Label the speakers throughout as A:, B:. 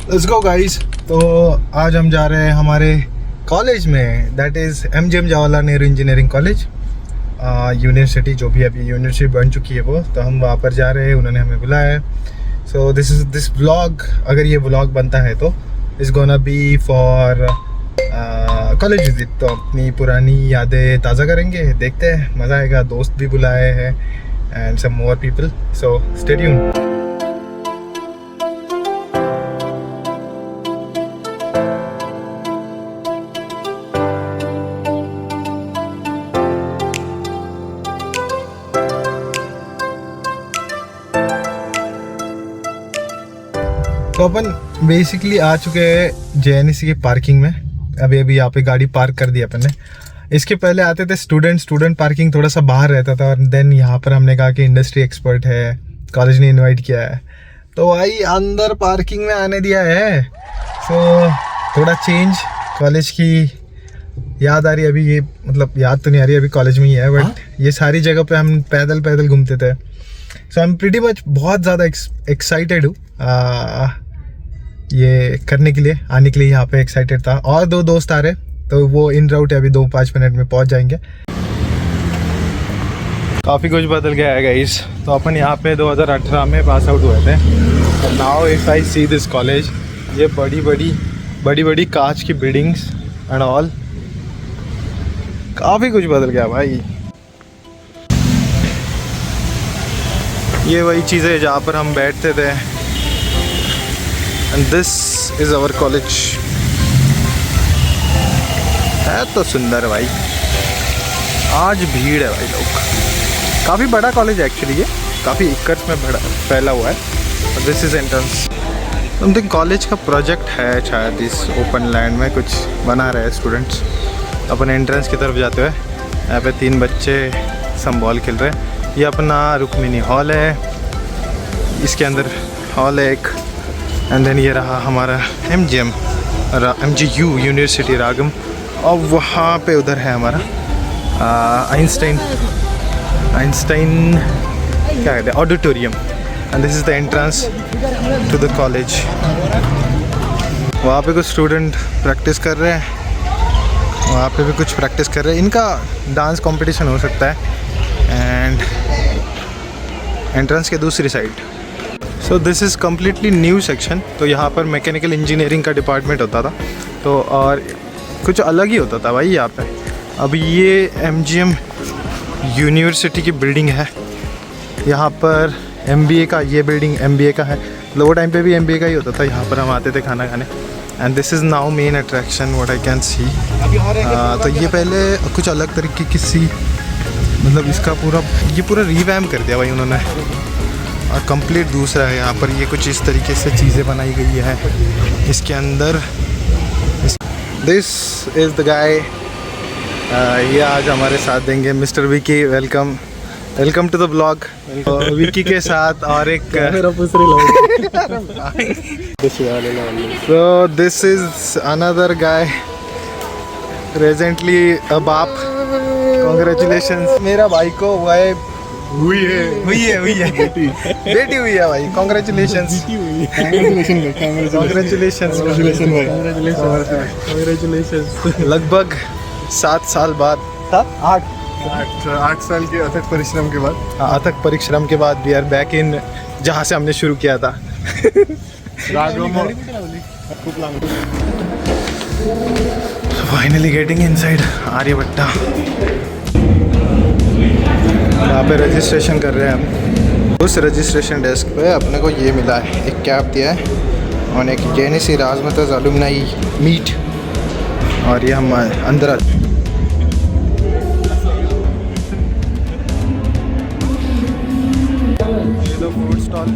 A: Let's go guys. तो आज हम जा रहे हैं हमारे कॉलेज में, that is MGM Jawaharlal Nehru engineering college university, जो भी अभी यूनिवर्सिटी बन चुकी है वो। तो हम वहाँ पर जा रहे हैं, उन्होंने हमें बुलाया है। सो दिस व्लॉग, अगर ये व्लॉग बनता है तो is gonna be for college visit. तो अपनी पुरानी यादें ताज़ा करेंगे, देखते हैं, मज़ा आएगा। दोस्त भी बुलाए हैं and some more people, so stay tuned. तो अपन बेसिकली आ चुके हैं JNEC की पार्किंग में। अभी यहाँ पे गाड़ी पार्क कर दी अपन ने। इसके पहले आते थे स्टूडेंट पार्किंग थोड़ा सा बाहर रहता था, और देन यहाँ पर हमने कहा कि इंडस्ट्री एक्सपर्ट है, कॉलेज ने इनवाइट किया है तो भाई अंदर पार्किंग में आने दिया है। सो थोड़ा चेंज, कॉलेज की याद आ रही है अभी। ये मतलब याद तो नहीं आ रही, अभी कॉलेज में ही है, बट ये सारी जगह पे हम पैदल घूमते थे। सो आई एम प्रीटी मच बहुत ज़्यादा एक्साइटेड हूँ ये करने के लिए, आने के लिए यहाँ पे एक्साइटेड था। और 2 दोस्त आ रहे, तो वो इन राउट है, अभी 2-5 मिनट में पहुँच जाएंगे। काफ़ी कुछ बदल गया है गाइस। तो अपन यहाँ पे 2018 में पास आउट हुए थे। Now if I see this college, ये बड़ी कांच की बिल्डिंग्स एंड ऑल, काफ़ी कुछ बदल गया भाई। ये वही चीज़ें जहाँ पर हम बैठते थे। And this is our college. है तो सुंदर भाई। आज भीड़ है भाई, लोग। काफ़ी बड़ा कॉलेज है एक्चुअली, ये काफ़ी एकर्स में बड़ा फैला हुआ है। और this is entrance. Something college का प्रोजेक्ट है शायद, इस ओपन लैंड में कुछ बना रहे हैं स्टूडेंट्स। अपन एंट्रेंस की तरफ जाते हुए यहाँ पे 3 बच्चे सम बॉल खेल रहे हैं। ये अपना रुक्मिनी हॉल है, इसके अंदर हॉल है एक। एंड देन ये रहा हमारा MGU यूनिवर्सिटी रागम। और वहाँ पे उधर है हमारा आइंस्टाइन क्या कहते हैं, auditorium. And this is the entrance to the college. वहाँ पे कुछ स्टूडेंट प्रैक्टिस कर रहे हैं, वहाँ पे भी कुछ प्रैक्टिस कर रहे हैं। इनका डांस कंपटीशन हो सकता है। एंड एंट्रेंस के दूसरी side, so this is completely new section. तो यहाँ पर मैकेनिकल इंजीनियरिंग का डिपार्टमेंट होता था, तो और कुछ अलग ही होता था भाई यहाँ पे। अब ये MGM यूनिवर्सिटी की बिल्डिंग है। यहाँ पर MBA का, ये बिल्डिंग MBA का है। मतलब वो टाइम पे भी MBA का ही होता था। यहाँ पर हम आते थे खाना खाने। And this is now main attraction what I can see. तो ये पहले कुछ अलग तरीके की सी, मतलब इसका पूरा रिवैम्प कर दिया भाई उन्होंने, और कंप्लीट दूसरा है। यहाँ पर ये कुछ इस तरीके से चीज़ें बनाई गई है इसके अंदर। दिस इज़ द गाय, ये आज हमारे साथ देंगे mister Vicky. Welcome to the blog. Vicky के साथ और एक so this is another guy, presently a बाप। कॉन्ग्रेचुलेशंस, मेरा भाई को हुई है बेटी हुई है भाई। कॉन्ग्रेचुलेशंस लगभग 7 साल बाद, 8 साल के अथक परिश्रम के बाद। अथक परिश्रम के बाद वी आर बैक इन जहाँ से हमने शुरू किया था। Finally getting inside Aryabhatta. यहाँ पे रजिस्ट्रेशन कर रहे हैं हम। उस रजिस्ट्रेशन डेस्क पे अपने को ये मिला है, एक कैप दिया है और एक JNEC राजमतज एलुमनाई मीट। और ये हम अंदर फूड स्टॉल।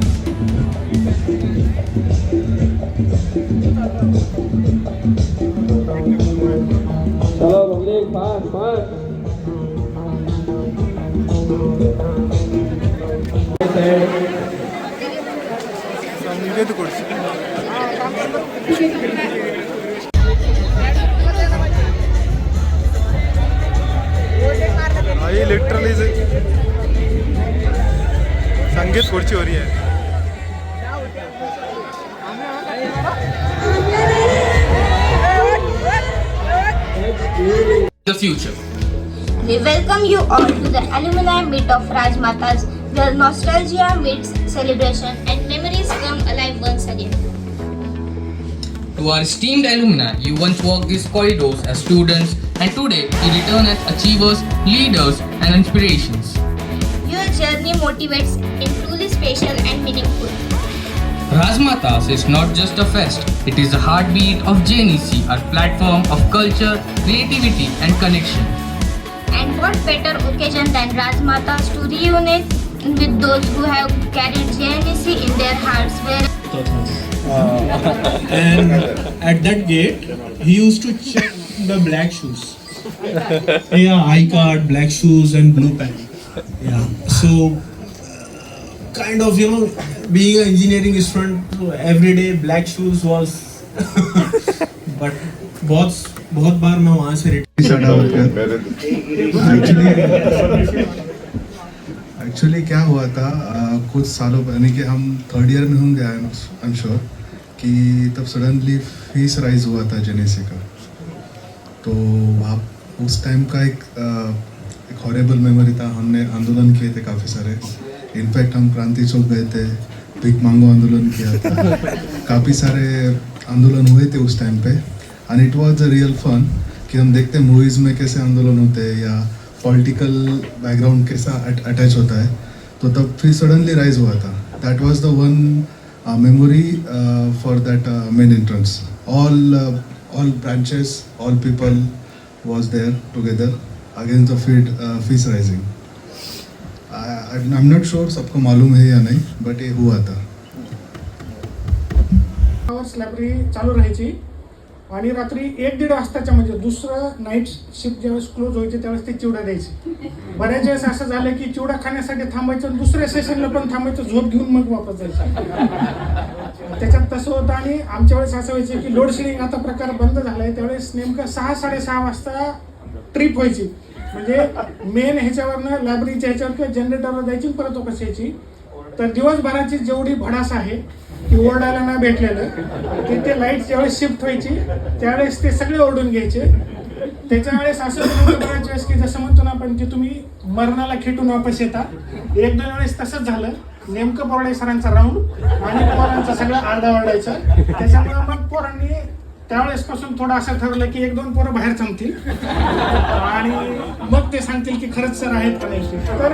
A: लिटरली संगीत खुर्ची हो रही है।
B: future.
C: We welcome you all to the alumni meet of Rajmatas, where nostalgia meets celebration and memories come alive once again.
B: To our esteemed alumni, you once walked these corridors as students and today you return as achievers, leaders and inspirations.
C: Your journey motivates and truly special and meaningful.
B: Rajmatas is not just a fest, it is the heartbeat of JNEC, our platform of culture, creativity and connection.
C: And what better occasion than Rajmatas to reunite with those who have carried JNEC in their hearts, where
D: And at that gate, he used to check the black shoes. Yeah, I card, black shoes, and blue pen. Yeah, so kind of being an engineering student, every day black shoes was. But बहुत बार मैं वहाँ से
E: actually क्या हुआ था कुछ सालों पहले कि हम थर्ड ईयर में होंगे आई एम श्योर कि तब सडनली फीस राइज हुआ था जेनेसी का, तो वहाँ उस टाइम का एक हॉरेबल मेमोरी था। हमने आंदोलन किए थे काफ़ी सारे, इनफैक्ट हम क्रांति चौक गए थे, भीख मांगो आंदोलन किया था, काफ़ी सारे आंदोलन हुए थे उस टाइम पे। And it was a real fun कि हम देखते हैं मूवीज़ में कैसे आंदोलन होते हैं या पॉलिटिकल बैकग्राउंड कैसा अटैच होता है, तो तब फिर सडनली राइज हुआ था। That was the one memory for that main entrance. All branches, all people was there together against the fees rising. I am not sure सबको मालूम है या नहीं, बट ये हुआ था।
F: लायब्ररी चालू राहायची आणि रात्री 1-1.5 वाजताच्या म्हणजे दुसरं नाईट शिफ्ट ज्यावेळेस क्लोज व्हायचे त्यावेळेस ते चिवडा द्यायचे। बऱ्याच वेळेस असं झालं की चिवडा खाण्यासाठी थांबायचं आणि दुसऱ्या सेशनला पण थांबायचं, झोप घेऊन मग वापस जायचं। त्याच्यात तसं होतं। आणि आमच्या वेळेस असं व्हायचं की लोड शेडिंग आता प्रकार बंद झालाय, त्यावेळेस नेमकं 6-6:30 वाजता ट्रिप व्हायची, म्हणजे मेन ह्याच्यावरनं लायब्ररीच्या ह्याच्यावर किंवा जनरेटरवर जायची परत वापस यायची। तर दिवसभराची जेवढी भडास आहे की ओरडायला नाही भेटलेलं, ते लाईट ज्यावेळेस शिफ्ट व्हायची त्यावेळेस ते सगळे ओरडून घ्यायचे। त्याच्या वेळेस असं बऱ्याच वेळेस की जसं म्हणतो ना आपण की तुम्ही मरणाला खेटून वापस येता, 1-2 वेळेस तसंच झालं। नेमकं बोर्डे सरांचा राऊंड आणि पोरांचा सगळं आरडा ओरडायचा। त्याच्यामुळे मग पोरांनी त्यावेळेस पासून थोडं असं ठरवलं की 1-2 पोरं बाहेर थांबतील आणि मग ते सांगतील की खरंच सर आहेत का नाही। तर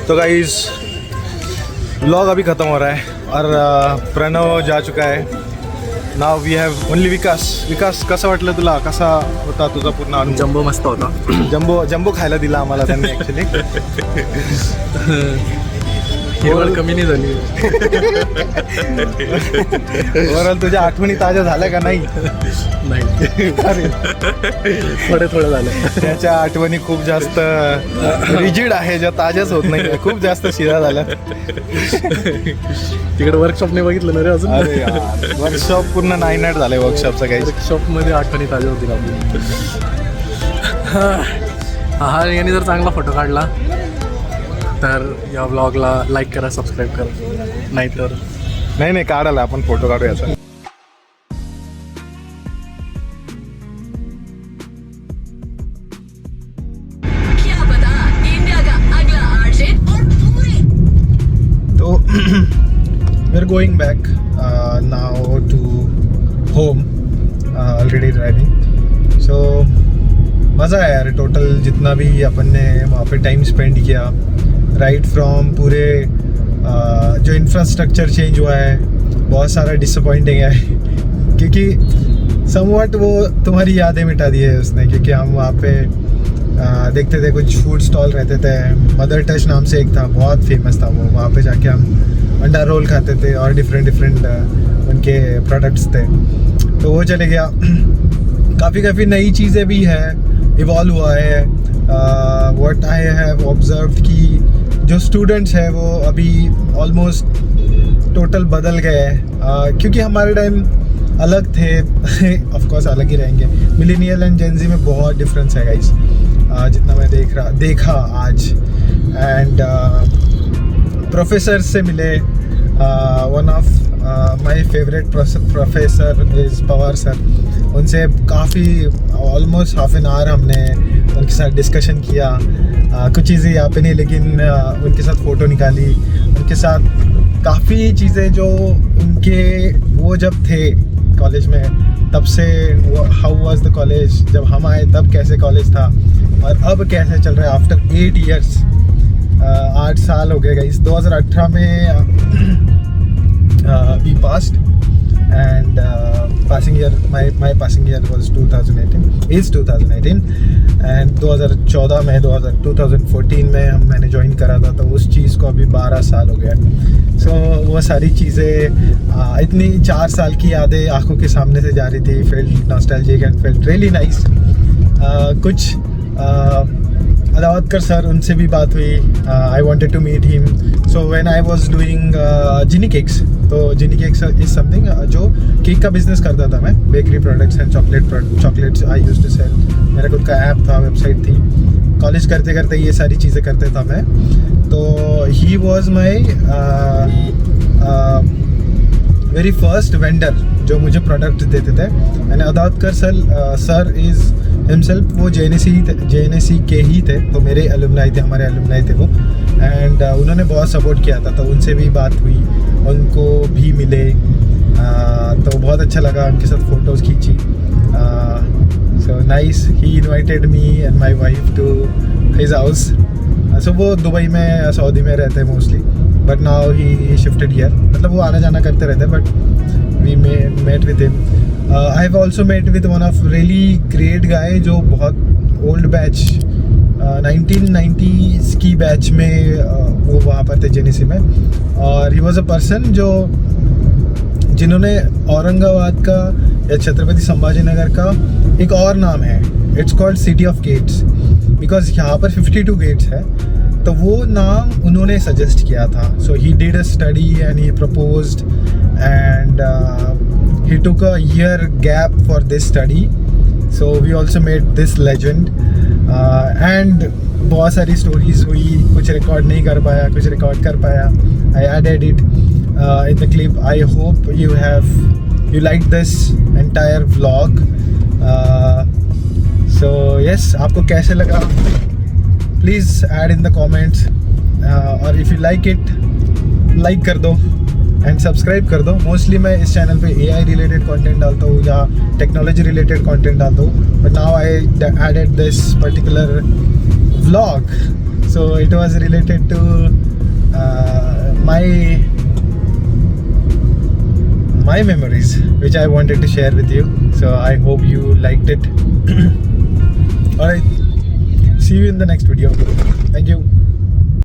A: तो गाइस व्लॉग अभी ख़त्म हो रहा है और प्रणव जा चुका है। नाव वी हॅव ओनली विकास। विकास कसं वाटलं तुला, कसा होता तुझा पूर्ण अनुभव?
G: जम्बो मस्त होता।
A: जम्बो खायला दिला आम्हाला त्यांनी ॲक्च्युली।
G: हिरवळ कमी नाही झाली।
A: ओव्हरऑल तुझ्या आठवणी ताज्या झाल्या का नाही?
G: नाही, थोडं झालं।
A: त्याच्या आठवणी खूप जास्त रिजिड आहे, ज्या ताज्याच होत नाही, खूप जास्त शिरा झाल्या।
G: तिकडे वर्कशॉपने बघितलं ना रे अजून।
A: अरे यार, वर्कशॉप पूर्ण नाईट झालंय वर्कशॉपचं काही।
G: वर्कशॉपमध्ये आठवणी ताज्या होतील आपली। हा, यांनी जर चांगला फोटो काढला तर या ब्लॉगला लाईक करा, सबस्क्राईब करा, नाहीतर
A: नाही काढायला आपण फोटो काढू याचा। तो we are going back now to home, already driving. So मज़ा आया यार, टोटल जितना भी अपन ने वहाँ पे टाइम स्पेंड किया, राइट फ्रॉम पूरे जो इंफ्रास्ट्रक्चर चेंज हुआ है, बहुत सारा डिसअपॉइंटिंग है क्योंकि समवट वो तुम्हारी यादें मिटा दी है उसने। क्योंकि हम वहाँ पे देखते थे कुछ फूड स्टॉल रहते थे, मदर टच नाम से एक था, बहुत फेमस था वो। वहाँ पे जाके हम अंडा रोल खाते थे और डिफरेंट उनके प्रोडक्ट्स थे, तो वो चले गया। काफ़ी नई चीज़ें भी हैं, इवॉल्व हुआ है। व्हाट आई हैव ऑब्जर्व्ड कि जो स्टूडेंट्स हैं वो अभी ऑलमोस्ट टोटल बदल गए हैं, क्योंकि हमारे टाइम अलग थे ऑफ कोर्स अलग ही रहेंगे. मिलेनियल एंड जेन ज़ी में बहुत डिफरेंस है गाइस, जितना मैं देखा आज. एंड प्रोफेसर से मिले. One of my favourite professor is Pawar sir. उनसे काफ़ी ऑलमोस्ट हाफ एन आवर हमने उनके साथ डिस्कशन किया. कुछ चीज़ें यहाँ पे नहीं, लेकिन उनके साथ फ़ोटो निकाली. उनके साथ काफ़ी चीज़ें जो उनके वो जब थे कॉलेज में तब से, हाउ वाज द कॉलेज, जब हम आए तब कैसे कॉलेज था और अब कैसे चल रहा है आफ्टर 8 years. 8 साल हो गए गाइस. 2018 में we passed and passing year, my passing year was 2018 and 2014 में 2014 में मैंने ज्वाइन करा था, तो उस चीज़ को अभी 12 साल हो गया. सो वो सारी चीज़ें इतनी 4 साल की यादें आंखों के सामने से जा रही थी. Felt nostalgic and felt really nice. कुछ अदावतकर सर, उनसे भी बात हुई. I wanted to meet him. So when I was doing Genie cakes, तो जिनी केक्स इज समथिंग जो केक का बिजनेस करता था मैं. Bakery products and chocolates I used to sell. मेरा खुद का ऐप था, वेबसाइट थी. कॉलेज करते करते ये सारी चीज़ें करते था मैं. तो he was my very first vendor जो मुझे प्रोडक्ट देते थे. एंड अदावतकर सर इज़ हिमसेल्फ वो JNSE के ही थे, तो मेरे एलुमनाई थे, हमारे एलुमनाई थे वो. एंड उन्होंने बहुत सपोर्ट किया था, तो उनसे भी बात हुई, उनको भी मिले. तो बहुत अच्छा लगा, उनके साथ फ़ोटोज़ खींची. So nice. He invited me and my wife to his house. So वो दुबई में, सऊदी में रहते हैं mostly, but now he shifted here. मतलब वो आना जाना करते रहते हैं, but we met with him. I have also met with one of really great guy जो बहुत ओल्ड बैच 1990s की बैच में वो वहाँ पर थे JNSE में. और ही वॉज अ पर्सन जिन्होंने औरंगाबाद का या छत्रपति संभाजी नगर का एक और नाम है, it's called city of gates, because यहाँ पर 52 गेट्स है. तो वो नाम उन्होंने सजेस्ट किया था. So he did a study and he proposed and he took a year gap for this study. So we also made this legend and बहुत सारी stories हुई. कुछ रिकॉर्ड नहीं कर पाया, कुछ रिकॉर्ड कर पाया. I added it in the clip. I hope you like this entire vlog. So yes, आपको कैसे लगा please add in the comments. और if you like it, like कर दो एंड सब्सक्राइब कर दो. मोस्टली मैं इस चैनल पे AI रिलेटेड कंटेंट डालता हूँ या टेक्नोलॉजी रिलेटेड कंटेंट डालता हूँ. But now I added this particular vlog, so it was related to my memories which I wanted to share with you. So I hope you liked it. Alright, see you in the next video. Thank you.